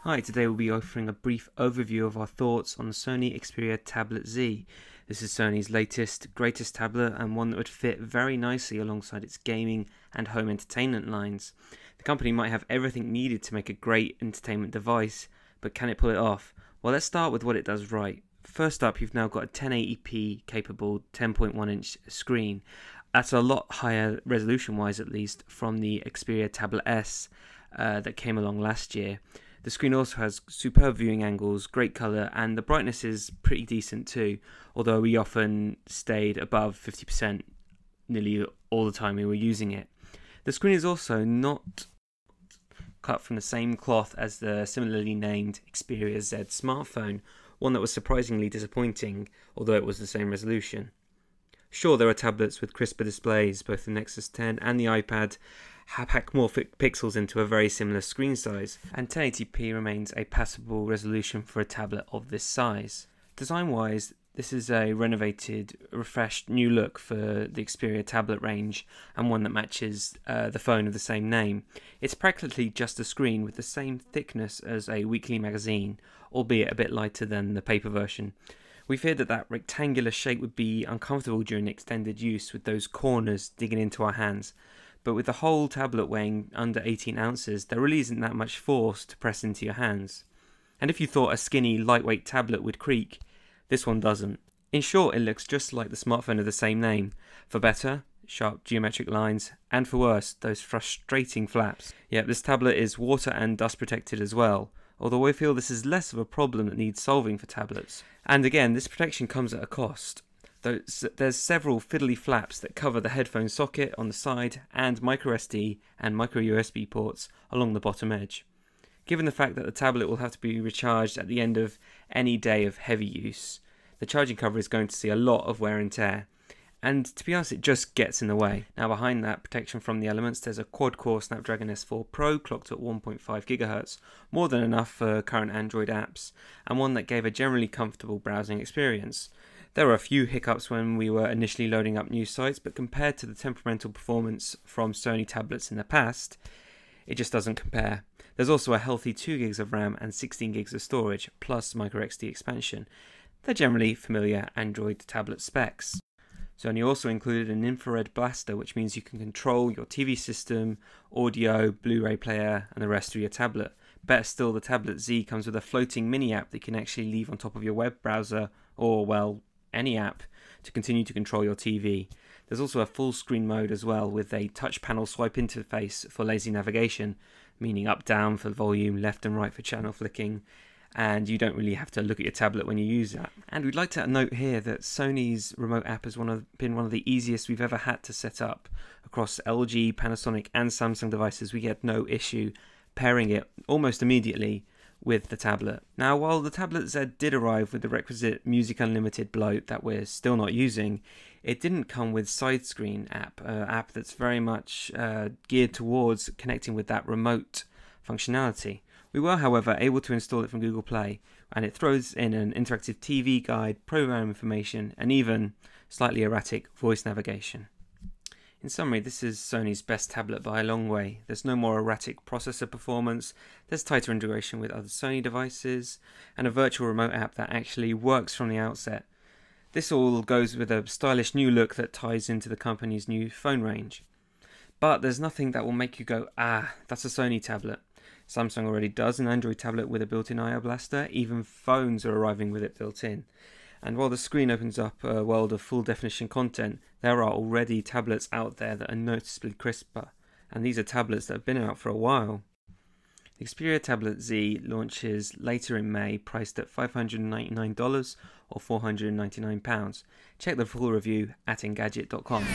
Hi, today we'll be offering a brief overview of our thoughts on the Sony Xperia Tablet Z. This is Sony's latest, greatest tablet and one that would fit very nicely alongside its gaming and home entertainment lines. The company might have everything needed to make a great entertainment device, but can it pull it off? Well, let's start with what it does right. First up, you've now got a 1080p capable 10.1 inch screen. That's a lot higher resolution wise, at least, from the Xperia Tablet S that came along last year. The screen also has superb viewing angles, great colour, and the brightness is pretty decent too, although we often stayed above 50% nearly all the time we were using it. The screen is also not cut from the same cloth as the similarly named Xperia Z smartphone, one that was surprisingly disappointing, although it was the same resolution. Sure, there are tablets with crisper displays, both the Nexus 10 and the iPad pack more pixels into a very similar screen size, and 1080p remains a passable resolution for a tablet of this size. Design-wise, this is a renovated, refreshed new look for the Xperia tablet range, and one that matches the phone of the same name. It's practically just a screen with the same thickness as a weekly magazine, albeit a bit lighter than the paper version. We feared that rectangular shape would be uncomfortable during extended use with those corners digging into our hands, but with the whole tablet weighing under 18 ounces, there really isn't that much force to press into your hands. And if you thought a skinny, lightweight tablet would creak, this one doesn't. In short, it looks just like the smartphone of the same name. For better, sharp geometric lines, and for worse, those frustrating flaps. Yet this tablet is water and dust protected as well, although I feel this is less of a problem that needs solving for tablets. And again, this protection comes at a cost. There's several fiddly flaps that cover the headphone socket on the side and microSD and micro USB ports along the bottom edge. Given the fact that the tablet will have to be recharged at the end of any day of heavy use, the charging cover is going to see a lot of wear and tear. And to be honest, it just gets in the way. Now behind that protection from the elements, there's a quad-core Snapdragon S4 Pro clocked at 1.5 GHz, more than enough for current Android apps, and one that gave a generally comfortable browsing experience. There were a few hiccups when we were initially loading up news sites, but compared to the temperamental performance from Sony tablets in the past, it just doesn't compare. There's also a healthy 2 GB of RAM and 16 GB of storage, plus microSD expansion. They're generally familiar Android tablet specs. Sony also included an infrared blaster, which means you can control your TV system, audio, Blu-ray player, and the rest through your tablet. Better still, the Tablet Z comes with a floating mini app that you can actually leave on top of your web browser, or, well, any app, to continue to control your TV. There's also a full screen mode as well, with a touch panel swipe interface for lazy navigation, meaning up down for volume, left and right for channel flicking, and you don't really have to look at your tablet when you use that. And we'd like to note here that Sony's remote app has been one of the easiest we've ever had to set up. Across LG, Panasonic and Samsung devices, we had no issue pairing it almost immediately with the tablet. Now, while the Tablet Z did arrive with the requisite Music Unlimited bloat that we're still not using, it didn't come with Sidescreen app, an app that's very much geared towards connecting with that remote functionality. We were, however, able to install it from Google Play, and it throws in an interactive TV guide, program information, and even slightly erratic voice navigation. In summary, this is Sony's best tablet by a long way. There's no more erratic processor performance, there's tighter integration with other Sony devices, and a virtual remote app that actually works from the outset. This all goes with a stylish new look that ties into the company's new phone range. But there's nothing that will make you go, ah, that's a Sony tablet. Samsung already does an Android tablet with a built-in I/O blaster, even phones are arriving with it built in. And while the screen opens up a world of full definition content, there are already tablets out there that are noticeably crisper, and these are tablets that have been out for a while. The Xperia Tablet Z launches later in May, priced at $599 or £499. Check the full review at engadget.com.